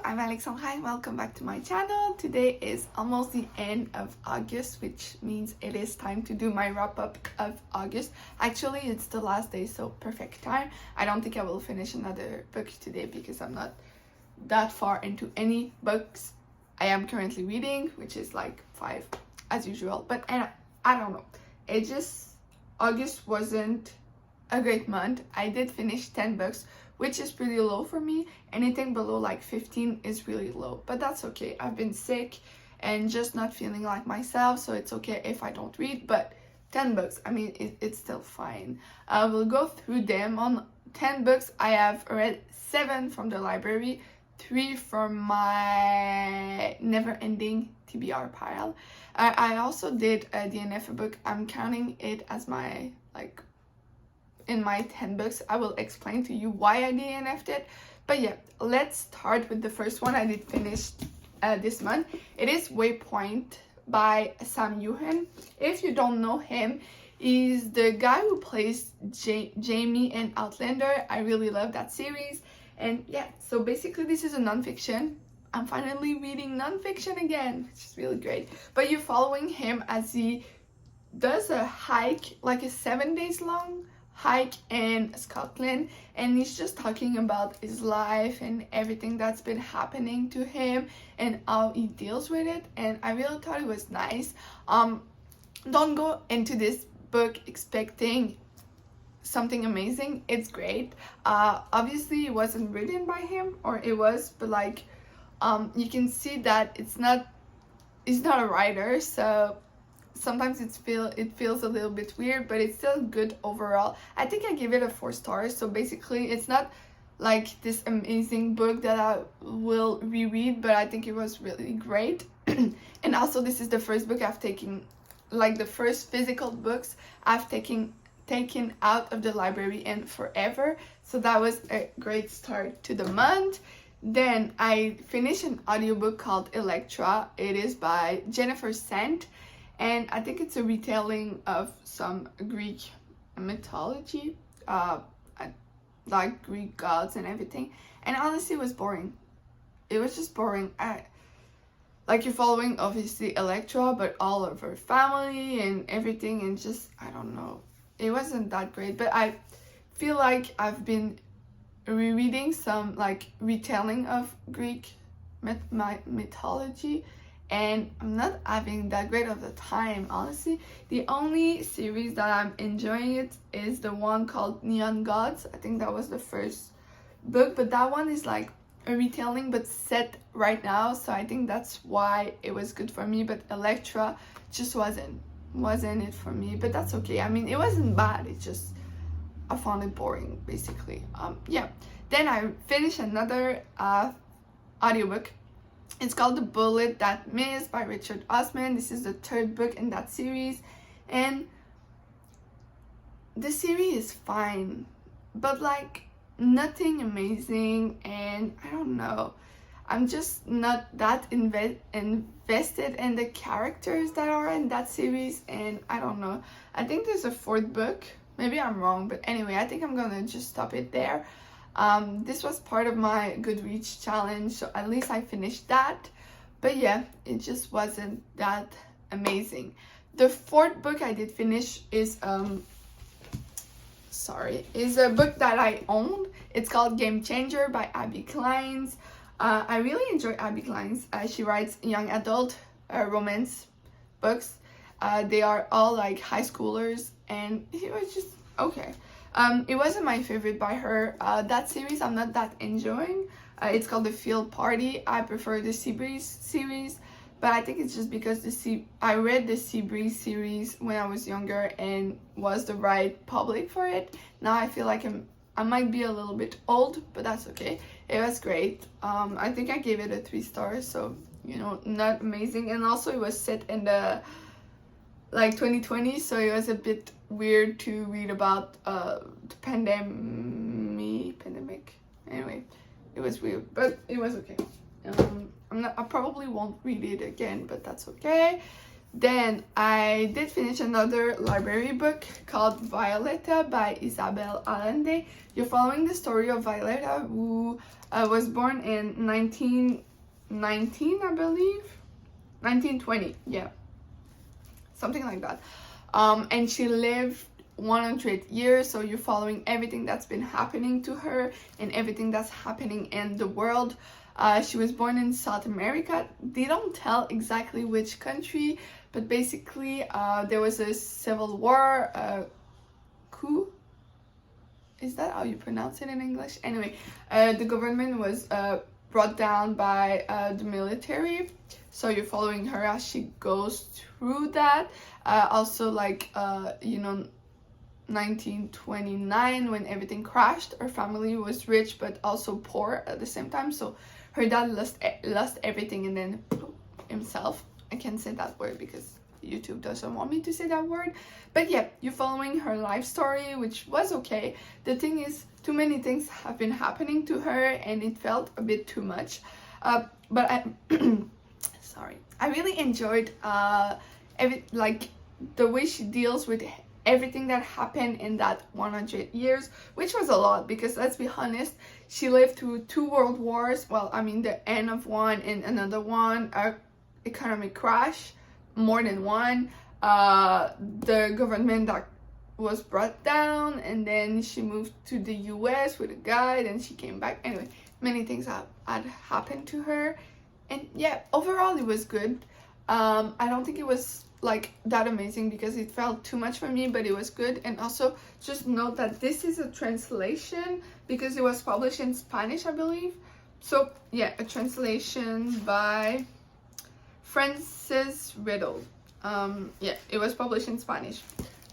I'm Alexandra and welcome back to my channel. Today is almost the end of August, which means it is time to do my wrap-up of August. Actually, it's the last day, so perfect time. I don't think I will finish another book today because I'm not that far into any books I am currently reading, which is like 5 as usual. But I don't know. August wasn't a great month. I did finish 10 books, which is pretty low for me. Anything below like 15 is really low, but that's okay. I've been sick and just not feeling like myself, so it's okay if I don't read. But 10 books, I mean, it's still fine. I will go through them. On 10 books, I have read 7 from the library, 3 from my never-ending TBR pile. I also did a DNF book. I'm counting it as my in my 10 books. I will explain to you why I DNF'd it. But yeah, let's start with the first one I did finish this month. It is Waypoint by Sam Ewan. If you don't know him, he's the guy who plays Jamie in Outlander. I really love that series. And yeah, so basically this is a nonfiction. I'm finally reading nonfiction again, which is really great. But you're following him as he does a hike, like a 7 days long hike in Scotland, and he's just talking about his life and everything that's been happening to him and how he deals with it. And I really thought it was nice. Don't go into this book expecting something amazing. It's great. Obviously it wasn't written by him, or it was, but like you can see that he's not a writer, so sometimes it feels a little bit weird, but it's still good overall. I think I give it a 4 stars. So basically it's not like this amazing book that I will reread, but I think it was really great. And also this is the first book I've taken, like the first physical books I've taken out of the library in forever, so that was a great start to the month. Then I finished an audiobook called Electra. It is by Jennifer Sant, and I think it's a retelling of some Greek mythology, like Greek gods and everything. And honestly, it was boring. It was just boring. Like, you're following obviously Electra, but all of her family and everything, and just, I don't know. It wasn't that great, but I feel like I've been rereading some like retelling of Greek mythology, and I'm not having that great of the time, honestly. The only series that I'm enjoying it is the one called Neon Gods. I think that was the first book, but that one is like a retelling but set right now, so I think that's why it was good for me. But Electra just wasn't it for me, but that's okay. I mean, it wasn't bad, it's just I found it boring, basically. Yeah. Then I finished another audiobook. It's called The Bullet That Missed by Richard Osman. This is the 3rd book in that series, and the series is fine, but like nothing amazing, and I don't know. I'm just not that invested in the characters that are in that series, and I don't know. I think there's a 4th book. Maybe I'm wrong, but anyway, I think I'm gonna just stop it there. This was part of my Goodreads challenge, so at least I finished that. But yeah, it just wasn't that amazing. The 4th book I did finish is a book that I owned. It's called Game Changer by Abby Kleins. I really enjoy Abby Kleins. She writes young adult romance books. They are all like high schoolers, and it was just okay. It wasn't my favorite by her. That series I'm not that enjoying. It's called The Field Party. I prefer the Seabreeze series, but I think it's just because I read the Seabreeze series when I was younger and was the right public for it. Now I feel like I might be a little bit old, but that's okay. It was great. I think I gave it a 3 stars, so you know, not amazing. And also it was set in the like 2020, so it was a bit weird to read about the pandemic. Anyway, it was weird, but it was okay. I probably won't read it again, but that's okay. Then I did finish another library book called Violetta by Isabel Allende. You're following the story of Violetta, who was born in 1919, I believe. 1920, yeah. Something like that. And she lived 100 years, so you're following everything that's been happening to her and everything that's happening in the world. She was born in South America. They don't tell exactly which country, but basically there was a civil war, coup. Is that how you pronounce it in English? Anyway, the government was brought down by the military. So you're following her as she goes through that. Also, like, 1929, when everything crashed, her family was rich but also poor at the same time. So her dad lost everything, and then himself. I can't say that word because YouTube doesn't want me to say that word. But yeah, you're following her life story, which was okay. The thing is, too many things have been happening to her, and it felt a bit too much. But I sorry, I really enjoyed the way she deals with everything that happened in that 100 years, which was a lot, because let's be honest, she lived through 2 world wars. Well, I mean, the end of one and another one, economic crash, more than one, the government that was brought down, and then she moved to the US with a guy, then she came back. Anyway, many things had happened to her, and yeah, overall it was good. I don't think it was like that amazing because it felt too much for me, but it was good. And also just note that this is a translation because it was published in Spanish, I believe. So yeah, a translation by Francis Riddle. Yeah, it was published in Spanish,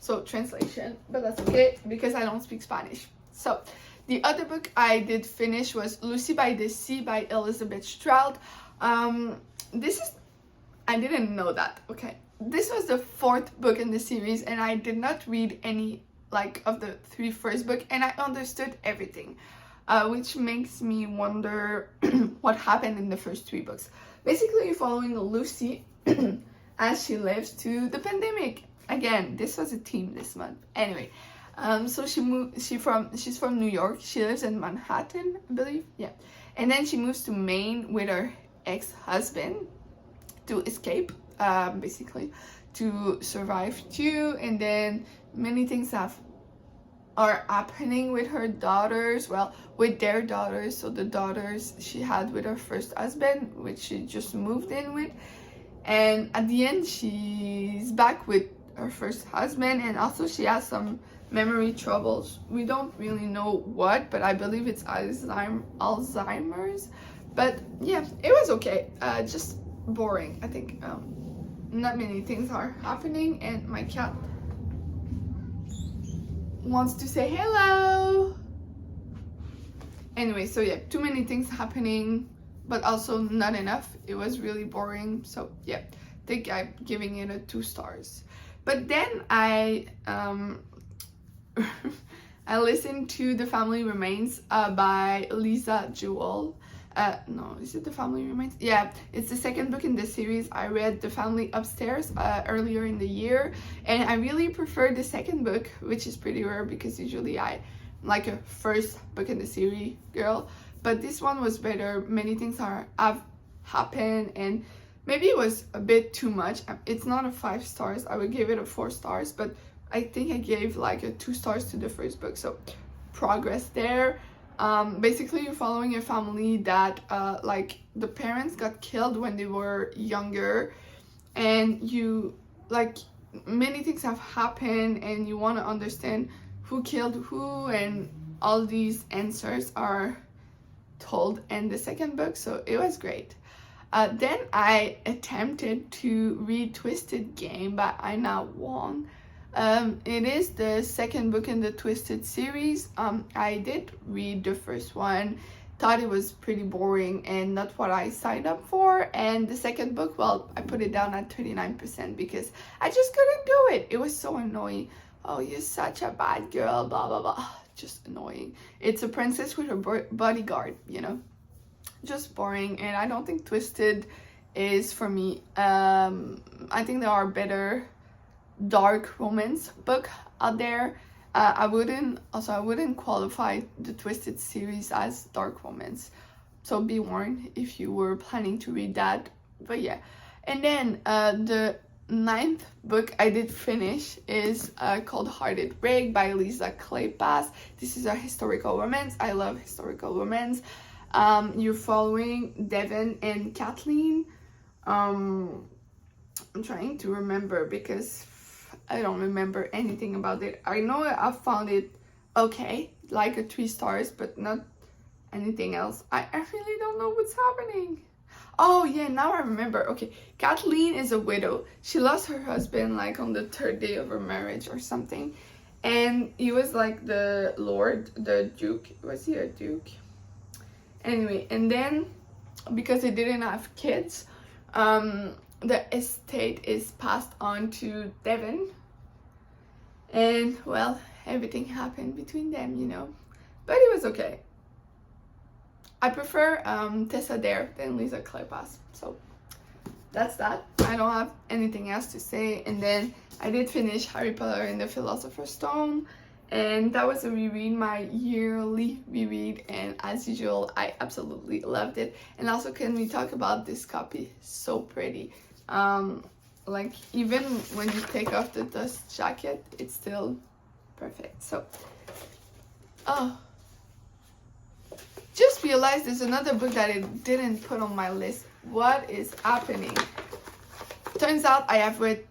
so translation, but that's okay because I don't speak Spanish. So the other book I did finish was Lucy by the Sea by Elizabeth Strout. I didn't know that, okay. This was the 4th book in the series, and I did not read any of the 3 first book, and I understood everything, which makes me wonder what happened in the first 3 books. Basically, you're following Lucy as she lives through the pandemic. Again, this was a theme this month. Anyway, so she's from New York. She lives in Manhattan, I believe. Yeah, and then she moves to Maine with her ex-husband to escape, basically, to survive too. And then many things are happening with her daughters, with their daughters. So the daughters she had with her first husband, which she just moved in with, and at the end she's back with her first husband, and also she has some memory troubles. We don't really know what, but I believe it's Alzheimer's. But yeah, it was okay, just boring. I think not many things are happening, and my cat wants to say hello. Anyway, so yeah, too many things happening, but also not enough. It was really boring. So yeah, I think I'm giving it a 2 stars. But then I I listened to The Family Remains by Lisa Jewell. No, is it The Family Remains? Yeah, it's the 2nd book in the series. I read The Family Upstairs earlier in the year, and I really prefer the 2nd book, which is pretty rare because usually I like a first book in the series girl. But this one was better. Many things have happened, and maybe it was a bit too much. It's not a 5 stars. I would give it a 4 stars, but I think I gave a 2 stars to the first book. So progress there. Basically, you're following a family that the parents got killed when they were younger, and many things have happened, and you want to understand who killed who, and all these answers are told in the 2nd book. So it was great. Then I attempted to read Twisted Game by Ina Wong. It is the 2nd book in the Twisted series. I did read the first one, thought it was pretty boring and not what I signed up for. And the 2nd book, well, I put it down at 39% because I just couldn't do it. It was so annoying. Oh, you're such a bad girl, blah, blah, blah. Just annoying. It's a princess with her bodyguard, just boring. And I don't think Twisted is for me. I think there are better dark romance book out there. I wouldn't qualify the Twisted series as dark romance, so be warned if you were planning to read that. But yeah, and then the 9th book I did finish is called Hearted Break by Lisa Kleypas. This is a historical romance. I love historical romance. You're following Devin and Kathleen. I'm trying to remember because I don't remember anything about it. I know I found it okay, like a 3 stars, but not anything else. I really don't know what's happening. Oh yeah, now I remember. Okay, Kathleen is a widow. She lost her husband like on the 3rd day of her marriage or something. And he was like the lord, the duke. Was he a duke? Anyway, and then because they didn't have kids, the estate is passed on to Devin. And well, everything happened between them, you know. But it was okay. I prefer Tessa Dare than Lisa Kleypas. So that's that. I don't have anything else to say. And then I did finish Harry Potter and the Philosopher's Stone. And that was a reread, my yearly reread. And as usual, I absolutely loved it. And also, can we talk about this copy? So pretty. Like, even when you take off the dust jacket, it's still perfect. So, oh. Just realized there's another book that I didn't put on my list. What is happening? Turns out I have read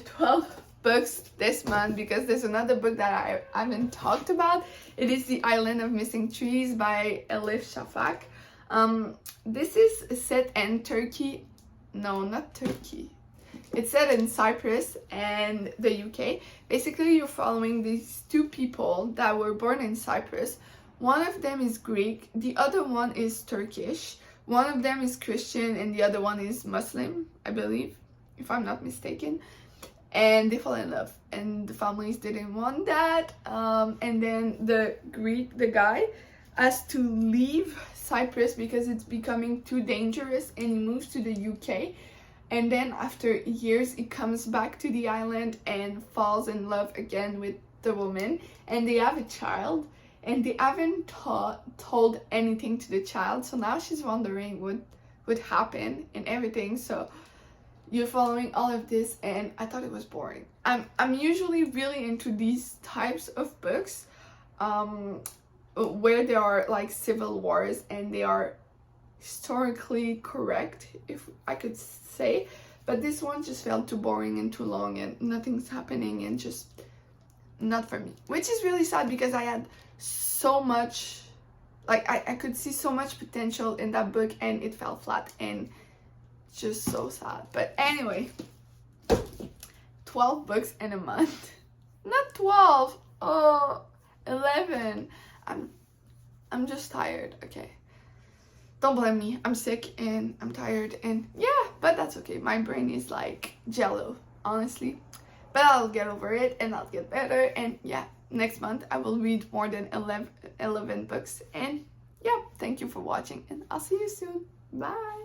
12 books this month because there's another book that I haven't talked about. It is The Island of Missing Trees by Elif Shafak. This is set in Turkey. No, not Turkey. It's set in Cyprus and the UK. Basically, you're following these 2 people that were born in Cyprus. One of them is Greek, the other one is Turkish. One of them is Christian and the other one is Muslim, I believe, if I'm not mistaken. And they fall in love, and the families didn't want that. And then the guy has to leave Cyprus because it's becoming too dangerous, and he moves to the UK. And then after years, he comes back to the island and falls in love again with the woman, and they have a child. And they haven't told anything to the child, so now she's wondering what would happen and everything. So you're following all of this, and I thought it was boring. I'm usually really into these types of books where there are like civil wars and they are historically correct, if I could say. But this one just felt too boring and too long, and nothing's happening, and just not for me. Which is really sad because I had so much, like I could see so much potential in that book, and it fell flat, and just so sad. But anyway, 12 books in a month. Not 12, 11. I'm just tired, okay? Don't blame me. I'm sick and I'm tired, and yeah, but that's okay. My brain is like jello, honestly. But I'll get over it, and I'll get better, and yeah, next month I will read more than 11 books. And yeah, thank you for watching, and I'll see you soon. Bye.